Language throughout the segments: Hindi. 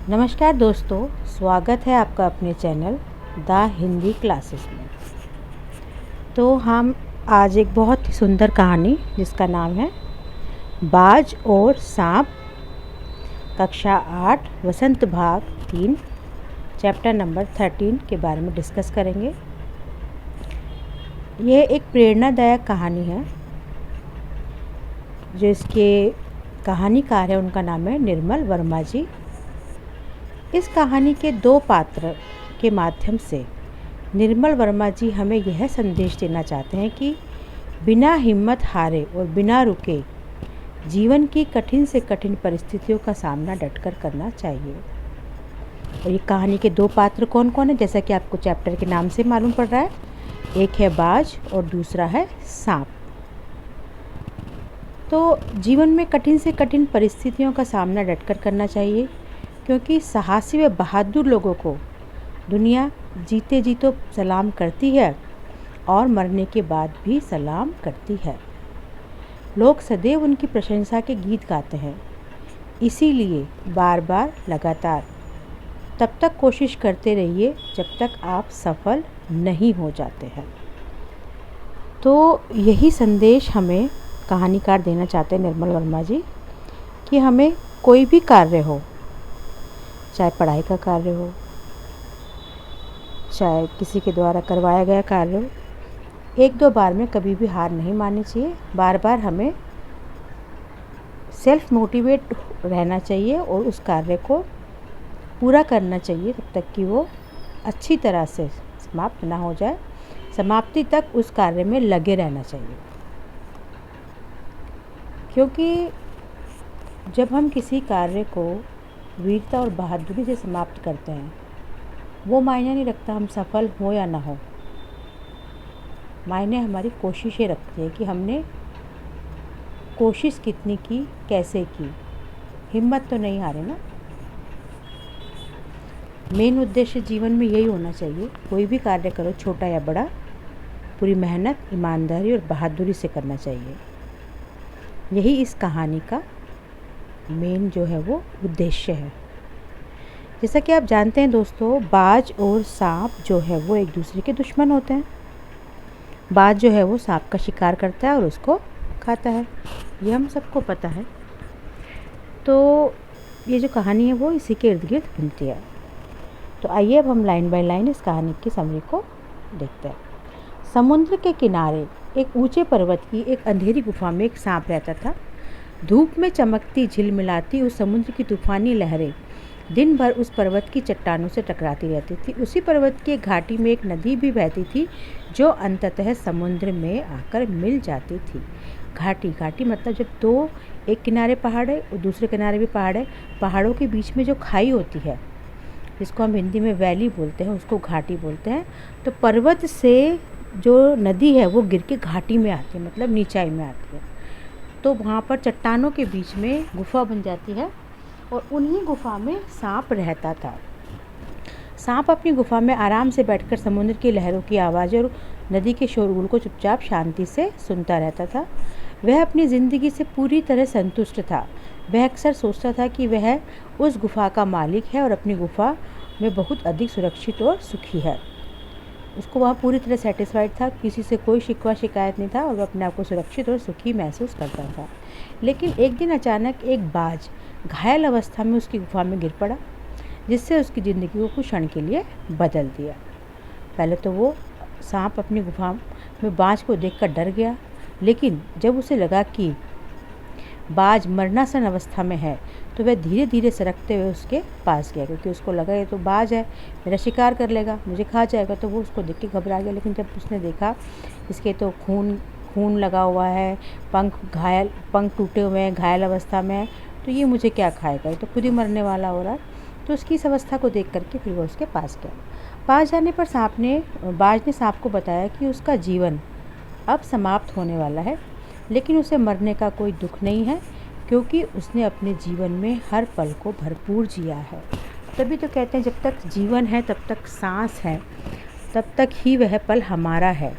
नमस्कार दोस्तों, स्वागत है आपका अपने चैनल द हिंदी क्लासेस में। तो हम आज एक बहुत ही सुंदर कहानी जिसका नाम है बाज और सांप, कक्षा 8 वसंत भाग 3 चैप्टर नंबर 13 के बारे में डिस्कस करेंगे। ये एक प्रेरणादायक कहानी है। जो इसके कहानीकार है उनका नाम है निर्मल वर्मा जी। इस कहानी के दो पात्र के माध्यम से निर्मल वर्मा जी हमें यह संदेश देना चाहते हैं कि बिना हिम्मत हारे और बिना रुके जीवन की कठिन से कठिन परिस्थितियों का सामना डटकर करना चाहिए। और ये कहानी के दो पात्र कौन कौन है, जैसा कि आपको चैप्टर के नाम से मालूम पड़ रहा है। एक है बाज और दूसरा है सांप। तो जीवन में कठिन से कठिन परिस्थितियों का सामना डटकर करना चाहिए, क्योंकि साहसी व बहादुर लोगों को दुनिया जीते जी तो सलाम करती है और मरने के बाद भी सलाम करती है। लोग सदैव उनकी प्रशंसा के गीत गाते हैं। इसीलिए बार बार लगातार तब तक कोशिश करते रहिए जब तक आप सफल नहीं हो जाते हैं। तो यही संदेश हमें कहानीकार देना चाहते हैं निर्मल वर्मा जी कि हमें कोई भी कार्य हो, चाहे पढ़ाई का कार्य हो, चाहे किसी के द्वारा करवाया गया कार्य हो, एक दो बार में कभी भी हार नहीं माननी चाहिए। बार बार हमें सेल्फ मोटिवेट रहना चाहिए और उस कार्य को पूरा करना चाहिए तब तक कि वो अच्छी तरह से समाप्त ना हो जाए। समाप्ति तक उस कार्य में लगे रहना चाहिए, क्योंकि जब हम किसी कार्य को वीरता और बहादुरी से समाप्त करते हैं, वो मायने नहीं रखता हम सफल हो या ना हो। मायने हमारी कोशिशें रखती है कि हमने कोशिश कितनी की, कैसे की, हिम्मत तो नहीं हारे ना। मेन उद्देश्य जीवन में यही होना चाहिए। कोई भी कार्य करो, छोटा या बड़ा, पूरी मेहनत, ईमानदारी और बहादुरी से करना चाहिए। यही इस कहानी का मेन जो है वो उद्देश्य है। जैसा कि आप जानते हैं दोस्तों, बाज और सांप जो है वो एक दूसरे के दुश्मन होते हैं। बाज जो है वो सांप का शिकार करता है और उसको खाता है, ये हम सबको पता है। तो ये जो कहानी है वो इसी के इर्द गिर्द घूमती है। तो आइए अब हम लाइन बाय लाइन इस कहानी की समरी को देखते हैं। समुद्र के किनारे एक ऊंचे पर्वत की एक अंधेरी गुफा में एक सांप रहता था। धूप में चमकती झिलमिलाती उस समुद्र की तूफानी लहरें दिन भर उस पर्वत की चट्टानों से टकराती रहती थी। उसी पर्वत की एक घाटी में एक नदी भी बहती थी जो अंततः समुद्र में आकर मिल जाती थी। घाटी मतलब जब दो, एक किनारे पहाड़ है और दूसरे किनारे भी पहाड़ है, पहाड़ों के बीच में जो खाई होती है जिसको हम हिंदी में वैली बोलते हैं, उसको घाटी बोलते हैं। तो पर्वत से जो नदी है वो गिर के घाटी में आती है, मतलब नीचाई में आती है। तो वहाँ पर चट्टानों के बीच में गुफा बन जाती है और उन्हीं गुफा में सांप रहता था। सांप अपनी गुफा में आराम से बैठकर समुद्र की लहरों की आवाज़ और नदी के शोरगुल को चुपचाप शांति से सुनता रहता था। वह अपनी ज़िंदगी से पूरी तरह संतुष्ट था। वह अक्सर सोचता था कि वह उस गुफा का मालिक है और अपनी गुफा में बहुत अधिक सुरक्षित और सुखी है। उसको वहाँ पूरी तरह सेटिस्फाइड था, किसी से कोई शिकवा शिकायत नहीं था और वह अपने आप को सुरक्षित और सुखी महसूस करता था। लेकिन एक दिन अचानक एक बाज घायल अवस्था में उसकी गुफा में गिर पड़ा, जिससे उसकी ज़िंदगी को कुछ क्षण के लिए बदल दिया। पहले तो वो सांप अपनी गुफा में बाज को देखकर डर गया, लेकिन जब उसे लगा कि बाज मरणासन अवस्था में है तो वह धीरे धीरे सरकते हुए उसके पास गया, क्योंकि उसको लगा ये तो बाज है, मेरा शिकार कर लेगा, मुझे खा जाएगा। तो वो उसको देख के घबरा गया। लेकिन जब उसने देखा इसके तो खून लगा हुआ है, पंख टूटे हुए हैं, घायल अवस्था में है, तो ये मुझे क्या खाएगा, ये तो खुद ही मरने वाला हो रहा है। तो उसकी इस अवस्था को देख करके फिर वो उसके पास गया। पास जाने पर बाज ने सांप को बताया कि उसका जीवन अब समाप्त होने वाला है, लेकिन उसे मरने का कोई दुख नहीं है, क्योंकि उसने अपने जीवन में हर पल को भरपूर जिया है। तभी तो कहते हैं जब तक जीवन है तब तक सांस है, तब तक ही वह पल हमारा है।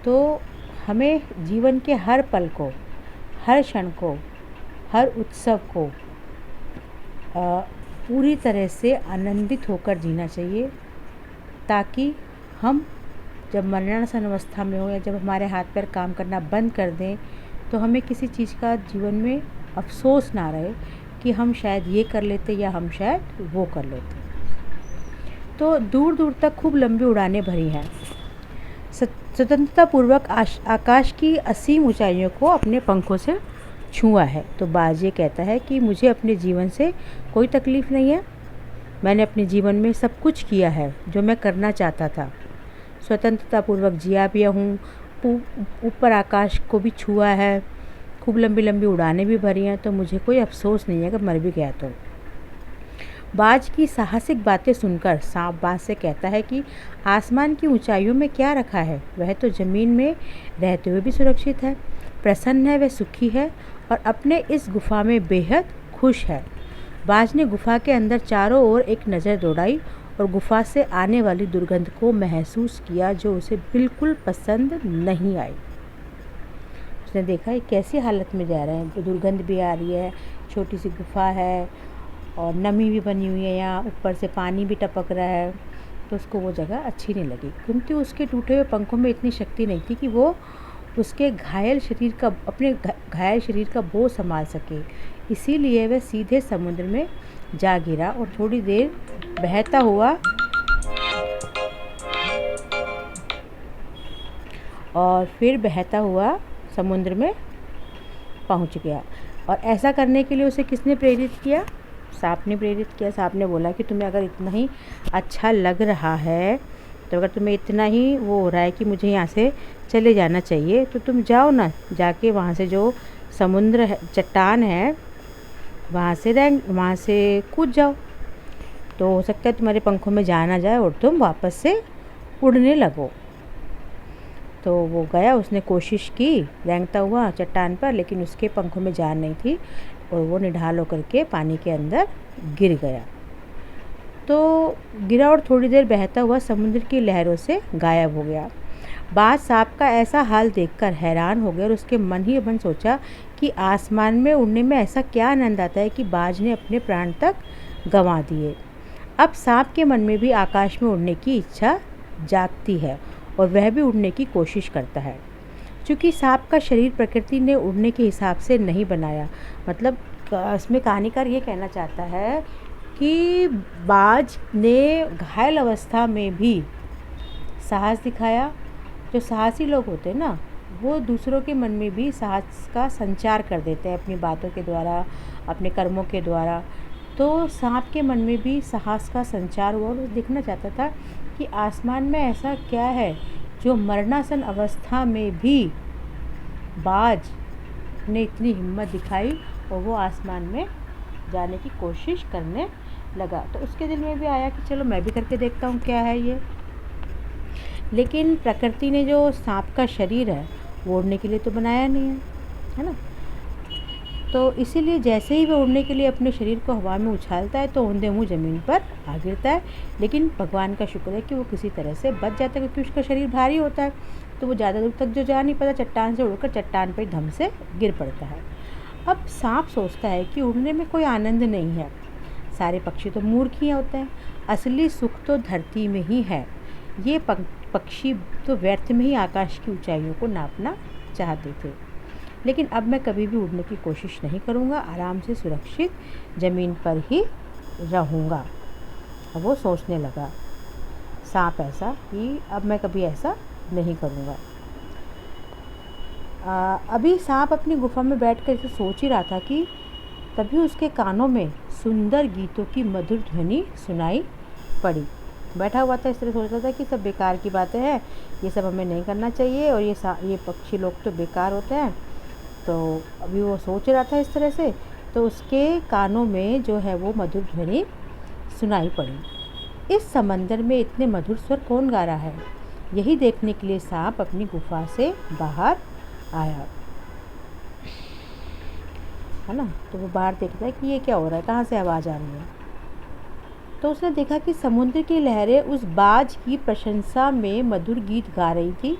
तो हमें जीवन के हर पल को, हर क्षण को, हर उत्सव को पूरी तरह से आनंदित होकर जीना चाहिए, ताकि हम जब मरणासन अवस्था में हो या जब हमारे हाथ पैर काम करना बंद कर दें तो हमें किसी चीज़ का जीवन में अफसोस ना रहे कि हम शायद ये कर लेते या हम शायद वो कर लेते। तो दूर दूर तक खूब लंबी उड़ानें भरी हैं। स्वतंत्रतापूर्वक आकाश की असीम ऊंचाइयों को अपने पंखों से छुआ है। तो बाज ये कहता है कि मुझे अपने जीवन से कोई तकलीफ़ नहीं है, मैंने अपने जीवन में सब कुछ किया है जो मैं करना चाहता था, स्वतंत्रतापूर्वक जिया भी हूँ, ऊपर आकाश को भी छुआ है, खूब लंबी लंबी उड़ानें भी भरी हैं, तो मुझे कोई अफसोस नहीं है अगर मर भी गया तो। बाज की साहसिक बातें सुनकर सांप बाज से कहता है कि आसमान की ऊंचाइयों में क्या रखा है, वह तो ज़मीन में रहते हुए भी सुरक्षित है, प्रसन्न है, वह सुखी है और अपने इस गुफा में बेहद खुश है। बाज ने गुफा के अंदर चारों ओर एक नज़र दौड़ाई और गुफा से आने वाली दुर्गंध को महसूस किया जो उसे बिल्कुल पसंद नहीं आई। उसने देखा ये कैसी हालत में जा रहे हैं, दुर्गंध भी आ रही है, छोटी सी गुफा है और नमी भी बनी हुई है, यहाँ ऊपर से पानी भी टपक रहा है, तो उसको वो जगह अच्छी नहीं लगी। किंतु उसके टूटे हुए पंखों में इतनी शक्ति नहीं थी कि वो उसके अपने घायल शरीर का बोझ संभाल सके, इसीलिए वह सीधे समुद्र में जा गिरा और थोड़ी देर बहता हुआ समुद्र में पहुंच गया। और ऐसा करने के लिए उसे किसने प्रेरित किया? सांप ने प्रेरित किया। सांप ने बोला कि तुम्हें अगर इतना ही अच्छा लग रहा है, तो अगर तुम्हें इतना ही वो हो रहा है कि मुझे यहाँ से चले जाना चाहिए, तो तुम जाओ ना, जाके वहाँ से जो समुद्र है, चट्टान है, वहाँ से कूद जाओ, तो हो सकता है तुम्हारे पंखों में जान आ जाए और तुम वापस से उड़ने लगो। तो वो गया, उसने कोशिश की रेंगता हुआ चट्टान पर, लेकिन उसके पंखों में जान नहीं थी और वो निढाल होकर के पानी के अंदर गिर गया। तो गिरा और थोड़ी देर बहता हुआ समुद्र की लहरों से गायब हो गया। बाज सांप का ऐसा हाल देखकर हैरान हो गया और उसके मन ही मन सोचा कि आसमान में उड़ने में ऐसा क्या आनंद आता है कि बाज ने अपने प्राण तक गंवा दिए। अब सांप के मन में भी आकाश में उड़ने की इच्छा जागती है और वह भी उड़ने की कोशिश करता है। क्योंकि सांप का शरीर प्रकृति ने उड़ने के हिसाब से नहीं बनाया, मतलब इसमें कहानीकार ये कहना चाहता है कि बाज ने घायल अवस्था में भी साहस दिखाया। जो साहसी लोग होते हैं ना, वो दूसरों के मन में भी साहस का संचार कर देते हैं अपनी बातों के द्वारा, अपने कर्मों के द्वारा। तो सांप के मन में भी साहस का संचार हुआ और वो देखना चाहता था कि आसमान में ऐसा क्या है जो मरणासन अवस्था में भी बाज ने इतनी हिम्मत दिखाई और वो आसमान में जाने की कोशिश करने लगा। तो उसके दिल में भी आया कि चलो मैं भी करके देखता हूँ क्या है ये। लेकिन प्रकृति ने जो सांप का शरीर है वो उड़ने के लिए तो बनाया नहीं है ना। तो इसीलिए जैसे ही वह उड़ने के लिए अपने शरीर को हवा में उछालता है तो औंधे मुँह ज़मीन पर आ गिरता है। लेकिन भगवान का शुक्र है कि वो किसी तरह से बच जाता है, क्योंकि उसका शरीर भारी होता है, तो वो ज़्यादा दूर तक जो जा नहीं पाता, चट्टान से उड़कर चट्टान पर धम से गिर पड़ता है। अब सांप सोचता है कि उड़ने में कोई आनंद नहीं है, सारे पक्षी तो मूर्ख ही होते हैं, असली सुख तो धरती में ही है। ये पक्षी तो व्यर्थ में ही आकाश की ऊंचाइयों को नापना चाहते थे। लेकिन अब मैं कभी भी उड़ने की कोशिश नहीं करूँगा, आराम से सुरक्षित ज़मीन पर ही रहूँगा। अब वो सोचने लगा सांप ऐसा कि अब मैं कभी ऐसा नहीं करूँगा। अभी सांप अपनी गुफा में बैठ कर इसे सोच ही रहा था कि तभी उसके कानों में सुंदर गीतों की मधुर ध्वनि सुनाई पड़ी। बैठा हुआ था, इस तरह सोच रहा था कि सब बेकार की बातें हैं, ये सब हमें नहीं करना चाहिए और ये पक्षी लोग तो बेकार होते हैं। तो अभी वो सोच रहा था इस तरह से, तो उसके कानों में जो है वो मधुर ध्वनि सुनाई पड़ी। इस समंदर में इतने मधुर स्वर कौन गा रहा है? यही देखने के लिए सांप अपनी गुफा से बाहर आया, है ना। तो वो बाहर देखता है कि ये क्या हो रहा है, कहाँ से आवाज़ आ रही है। तो उसने देखा कि समुद्र की लहरें उस बाज की प्रशंसा में मधुर गीत गा रही थी,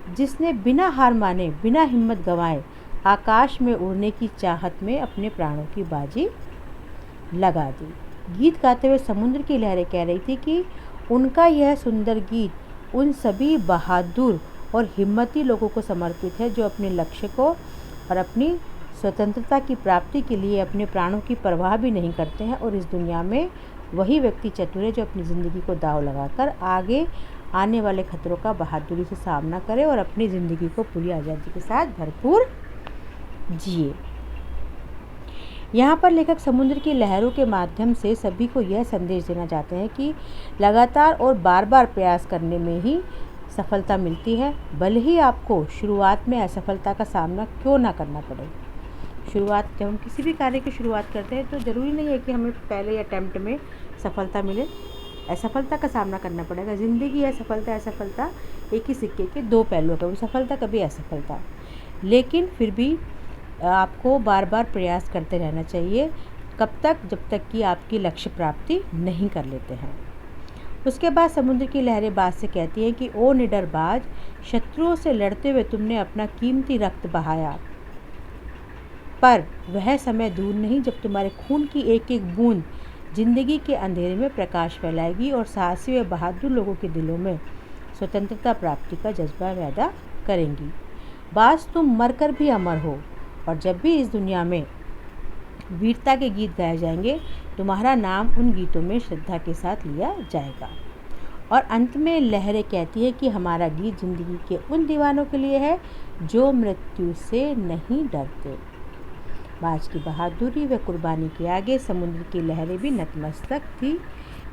जिसने बिना हार माने, बिना हिम्मत गंवाए आकाश में उड़ने की चाहत में अपने प्राणों की बाजी लगा दी। गीत गाते हुए समुद्र की लहरें कह रही थी कि उनका यह सुंदर गीत उन सभी बहादुर और हिम्मती लोगों को समर्पित है जो अपने लक्ष्य को और अपनी स्वतंत्रता की प्राप्ति के लिए अपने प्राणों की परवाह भी नहीं करते हैं। और इस दुनिया में वही व्यक्ति चतुर है जो अपनी ज़िंदगी को दांव लगाकर आगे आने वाले खतरों का बहादुरी से सामना करे और अपनी ज़िंदगी को पूरी आज़ादी के साथ भरपूर जिए। यहाँ पर लेखक समुद्र की लहरों के माध्यम से सभी को यह संदेश देना चाहते हैं कि लगातार और बार बार प्रयास करने में ही सफलता मिलती है, भले ही आपको शुरुआत में असफलता का सामना क्यों ना करना पड़े। शुरुआत जब हम किसी भी कार्य की शुरुआत करते हैं तो ज़रूरी नहीं है कि हमें पहले अटेम्प्ट में सफलता मिले, असफलता का सामना करना पड़ेगा। ज़िंदगी है सफलता असफलता एक ही सिक्के के दो पहलू, कभी सफलता कभी असफलता, लेकिन फिर भी आपको बार बार प्रयास करते रहना चाहिए। कब तक? जब तक कि आपकी लक्ष्य प्राप्ति नहीं कर लेते हैं। उसके बाद समुद्र की लहरें बात से कहती हैं कि ओ निडर बाज, शत्रुओं से लड़ते हुए तुमने अपना कीमती रक्त बहाया, पर वह समय दूर नहीं जब तुम्हारे खून की एक एक बूंद जिंदगी के अंधेरे में प्रकाश फैलाएगी और साहसी व बहादुर लोगों के दिलों में स्वतंत्रता प्राप्ति का जज्बा पैदा करेंगी। बाज, तुम मरकर भी अमर हो, और जब भी इस दुनिया में वीरता के गीत गाए जाएंगे तुम्हारा नाम उन गीतों में श्रद्धा के साथ लिया जाएगा। और अंत में लहरें कहती है कि हमारा गीत जिंदगी के उन दीवानों के लिए है जो मृत्यु से नहीं डरते। बाज की बहादुरी व कुर्बानी के आगे समुद्र की लहरें भी नतमस्तक थी।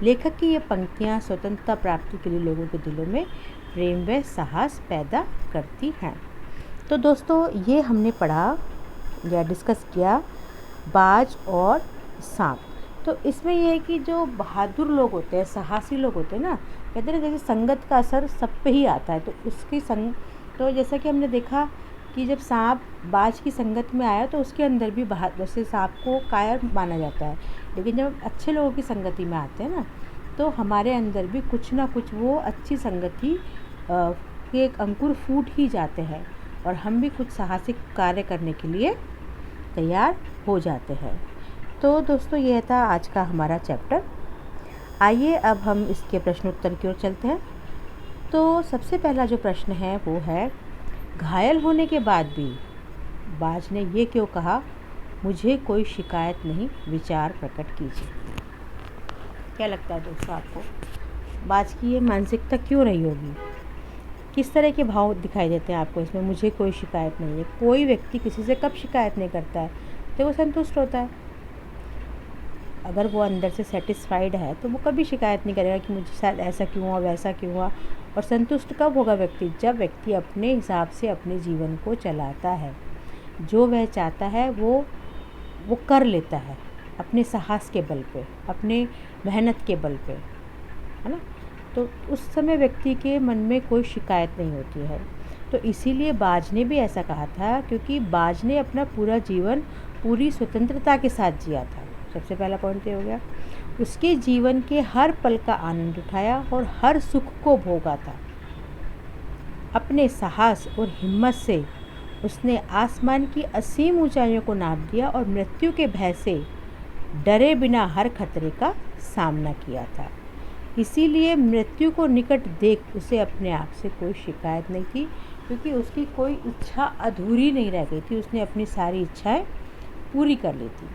लेखक की ये पंक्तियाँ स्वतंत्रता प्राप्ति के लिए लोगों के दिलों में प्रेम व साहस पैदा करती हैं। तो दोस्तों, ये हमने पढ़ा या डिस्कस किया बाज और सांप। तो इसमें यह है कि जो बहादुर लोग होते हैं, साहसी लोग होते हैं ना, कहते हैं जैसे संगत का असर सब पे ही आता है। तो उसकी तो जैसा कि हमने देखा कि जब सांप बाज की संगत में आया तो उसके अंदर भी जैसे सांप को कायर माना जाता है, लेकिन जब अच्छे लोगों की संगति में आते हैं ना तो हमारे अंदर भी कुछ ना कुछ वो अच्छी संगति के एक अंकुर फूट ही जाते हैं और हम भी कुछ साहसिक कार्य करने के लिए तैयार हो जाते हैं। तो दोस्तों, यह था आज का हमारा चैप्टर। आइए अब हम इसके प्रश्न उत्तर की ओर चलते हैं। तो सबसे पहला जो प्रश्न है वो है, घायल होने के बाद भी बाज ने ये क्यों कहा, मुझे कोई शिकायत नहीं, विचार प्रकट कीजिए। क्या लगता है दोस्तों आपको, बाज की ये मानसिकता क्यों रही होगी? किस तरह के भाव दिखाई देते हैं आपको इसमें? मुझे कोई शिकायत नहीं है। कोई व्यक्ति किसी से कब शिकायत नहीं करता है? तो वो संतुष्ट होता है। अगर वो अंदर से सेटिस्फाइड है तो वो कभी शिकायत नहीं करेगा कि मुझे शायद ऐसा क्यों हुआ, वैसा क्यों हुआ। और संतुष्ट कब होगा व्यक्ति? जब व्यक्ति अपने हिसाब से अपने जीवन को चलाता है, जो वह चाहता है वो कर लेता है, अपने साहस के बल पे, अपने मेहनत के बल पे, है ना। तो उस समय व्यक्ति के मन में कोई शिकायत नहीं होती है। तो इसीलिए बाज ने भी ऐसा कहा था, क्योंकि बाज ने अपना पूरा जीवन पूरी स्वतंत्रता के साथ जिया था। सबसे पहला पॉइंट ये हो गया। उसके जीवन के हर पल का आनंद उठाया और हर सुख को भोगा था। अपने साहस और हिम्मत से उसने आसमान की असीम ऊंचाइयों को नाप दिया और मृत्यु के भय से डरे बिना हर खतरे का सामना किया था। इसीलिए मृत्यु को निकट देख उसे अपने आप से कोई शिकायत नहीं थी, क्योंकि उसकी कोई इच्छा अधूरी नहीं रह गई थी। उसने अपनी सारी इच्छाएं पूरी कर ली थी।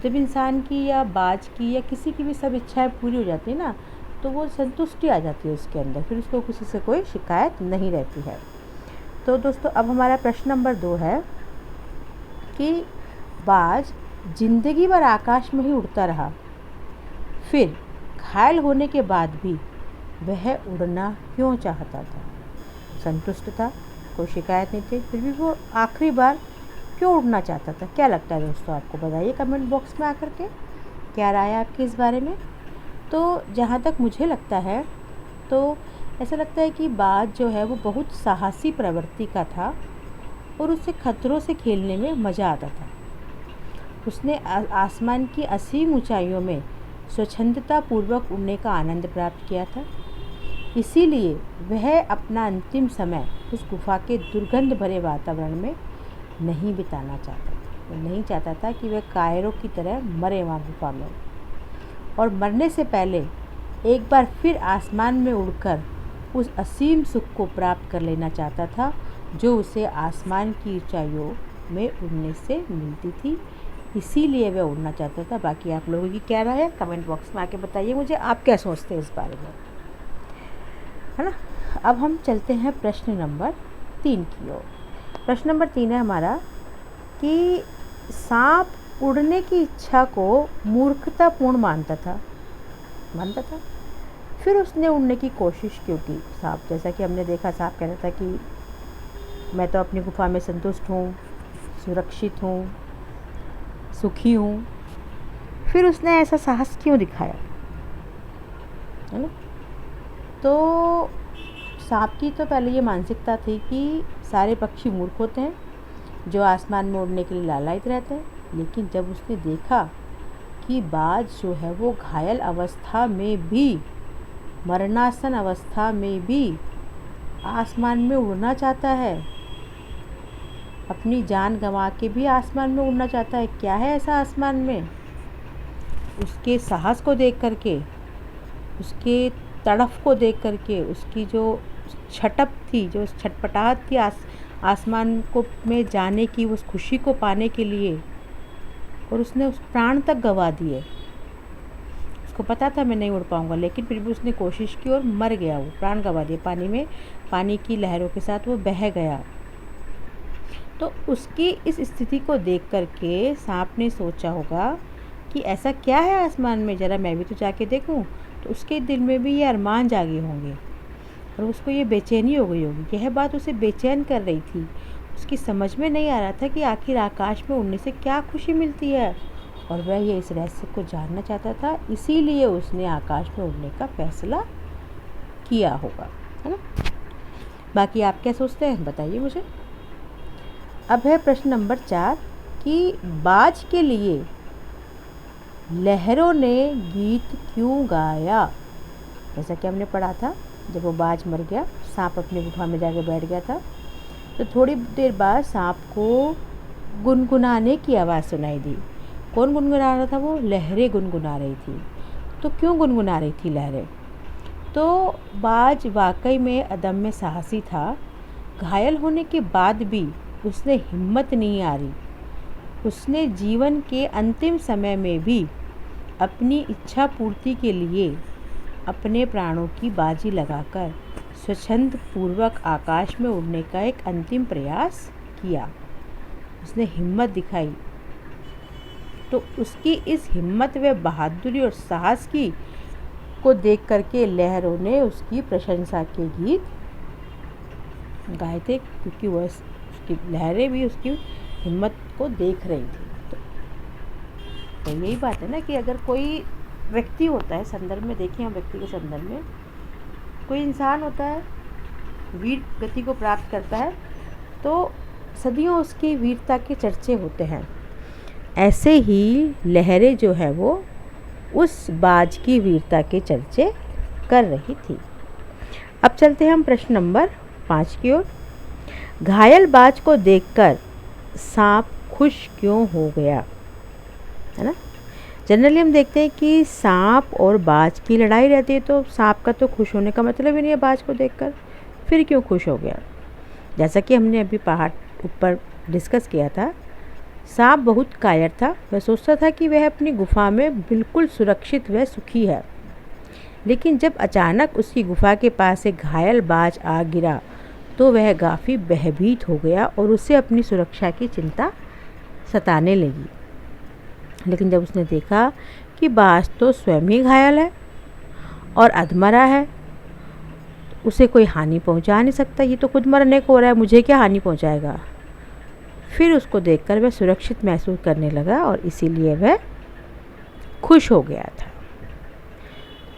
जब इंसान की या बाज की या किसी की भी सब इच्छाएं पूरी हो जाती है ना, तो वो संतुष्टि आ जाती है उसके अंदर, फिर उसको किसी से कोई शिकायत नहीं रहती है। तो दोस्तों, अब हमारा प्रश्न नंबर 2 है कि बाज जिंदगी भर आकाश में ही उड़ता रहा, फिर घायल होने के बाद भी वह उड़ना क्यों चाहता था? संतुष्ट था, कोई शिकायत नहीं थी, फिर भी वो आखिरी बार क्यों उड़ना चाहता था? क्या लगता है दोस्तों आपको? बताइए कमेंट बॉक्स में आकर के, क्या राय है आपकी इस बारे में। तो जहाँ तक मुझे लगता है तो ऐसा लगता है कि बाज जो है वो बहुत साहसी प्रवृत्ति का था और उसे खतरों से खेलने में मज़ा आता था। उसने आसमान की असीम ऊंचाइयों में स्वच्छंदता पूर्वक उड़ने का आनंद प्राप्त किया था। इसीलिए वह अपना अंतिम समय उस गुफा के दुर्गंध भरे वातावरण में नहीं बिताना चाहता था। वो नहीं चाहता था कि वह कायरों की तरह मरे वहाँ गुफा में। और मरने से पहले एक बार फिर आसमान में उड़कर उस असीम सुख को प्राप्त कर लेना चाहता था जो उसे आसमान की ऊंचाइयों में उड़ने से मिलती थी। इसीलिए वह उड़ना चाहता था। बाकी आप लोगों की क्या राय है कमेंट बॉक्स में आके बताइए मुझे, आप क्या सोचते हैं इस बारे में, है ना। अब हम चलते हैं प्रश्न नंबर 3 की ओर। प्रश्न नंबर 3 है हमारा कि सांप उड़ने की इच्छा को मूर्खतापूर्ण मानता था। फिर उसने उड़ने की कोशिश क्यों की। सांप, जैसा कि हमने देखा, सांप कह रहा था कि मैं तो अपनी गुफा में संतुष्ट हूँ, सुरक्षित हूँ, सुखी हूँ। फिर उसने ऐसा साहस क्यों दिखाया, है ना। तो सांप की तो पहले ये मानसिकता थी कि सारे पक्षी मूर्ख होते हैं जो आसमान में उड़ने के लिए लालायित रहते हैं। लेकिन जब उसने देखा कि बाज जो है वो घायल अवस्था में भी, मरणासन अवस्था में भी आसमान में उड़ना चाहता है, अपनी जान गंवा के भी आसमान में उड़ना चाहता है। क्या है ऐसा आसमान में? उसके साहस को देख करके, उसके तड़फ को देख करके, उसकी जो छटप थी, जो छटपटाहट थी आसमान को में जाने की, उस खुशी को पाने के लिए, और उसने उस प्राण तक गंवा दिए। उसको पता था मैं नहीं उड़ पाऊँगा, लेकिन फिर भी उसने कोशिश की और मर गया, वो प्राण गंवा दिए पानी में, पानी की लहरों के साथ वो बह गया। तो उसकी इस स्थिति को देख करके सांप ने सोचा होगा कि ऐसा क्या है आसमान में, ज़रा मैं भी तो जाके देखूं। तो उसके दिल में भी ये अरमान जागे होंगे और उसको ये बेचैनी हो गई होगी। यह बात उसे बेचैन कर रही थी। उसकी समझ में नहीं आ रहा था कि आखिर आकाश में उड़ने से क्या खुशी मिलती है, और वह ये इस रहस्य को जानना चाहता था। इसीलिए उसने आकाश में उड़ने का फैसला किया होगा, है ना। बाकी आप क्या सोचते हैं बताइए मुझे। अब है प्रश्न नंबर 4 कि बाज के लिए लहरों ने गीत क्यों गाया। जैसा कि हमने पढ़ा था, जब वो बाज मर गया, सांप अपनी गुफा में जाके बैठ गया था, तो थोड़ी देर बाद सांप को गुनगुनाने की आवाज़ सुनाई दी। कौन गुनगुना रहा था? वो लहरें गुनगुना रही थी। तो क्यों गुनगुना रही थी लहरें? तो बाज वाकई में अदम्य साहसी था। घायल होने के बाद भी उसने हिम्मत नहीं हारी। उसने जीवन के अंतिम समय में भी अपनी इच्छा पूर्ति के लिए अपने प्राणों की बाजी लगाकर स्वच्छंद पूर्वक आकाश में उड़ने का एक अंतिम प्रयास किया। उसने हिम्मत दिखाई। तो उसकी इस हिम्मत व बहादुरी और साहस की को देख करके लहरों ने उसकी प्रशंसा के गीत गाए थे, क्योंकि वह उसकी लहरें भी उसकी हिम्मत को देख रही थी। तो यही बात है ना कि अगर कोई व्यक्ति होता है, संदर्भ में देखें हम व्यक्ति के संदर्भ में, कोई इंसान होता है, वीर गति को प्राप्त करता है, तो सदियों उसकी वीरता के चर्चे होते हैं। ऐसे ही लहरें जो है वो उस बाज की वीरता के चर्चे कर रही थी। अब चलते हैं हम प्रश्न नंबर 5 की ओर। घायल बाज को देखकर सांप खुश क्यों हो गया, है ना। जनरली हम देखते हैं कि सांप और बाज की लड़ाई रहती है, तो सांप का तो खुश होने का मतलब ही नहीं है बाज को देखकर। फिर क्यों खुश हो गया? जैसा कि हमने अभी पहाड़ ऊपर डिस्कस किया था, सांप बहुत कायर था। वह सोचता था कि वह अपनी गुफा में बिल्कुल सुरक्षित व सुखी है। लेकिन जब अचानक उसकी गुफा के पास एक घायल बाज आ गिरा तो वह काफ़ी भयभीत हो गया और उसे अपनी सुरक्षा की चिंता सताने लगी। लेकिन जब उसने देखा कि बाज तो स्वयं ही घायल है और अधमरा है, उसे कोई हानि पहुंचा नहीं सकता, ये तो खुद मरने को हो रहा है, मुझे क्या हानि पहुंचाएगा। फिर उसको देखकर वह सुरक्षित महसूस करने लगा और इसीलिए वह खुश हो गया था।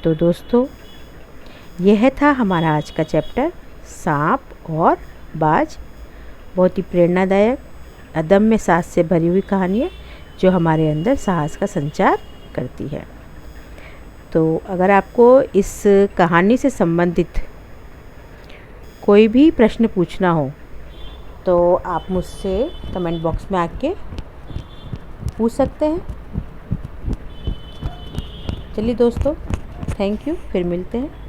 तो दोस्तों, यह था हमारा आज का चैप्टर सांप और बाज। बहुत ही प्रेरणादायक, अदम्य साहस से भरी हुई कहानी है जो हमारे अंदर साहस का संचार करती है। तो अगर आपको इस कहानी से संबंधित कोई भी प्रश्न पूछना हो तो आप मुझसे कमेंट बॉक्स में आके पूछ सकते हैं। चलिए दोस्तों, थैंक यू, फिर मिलते हैं।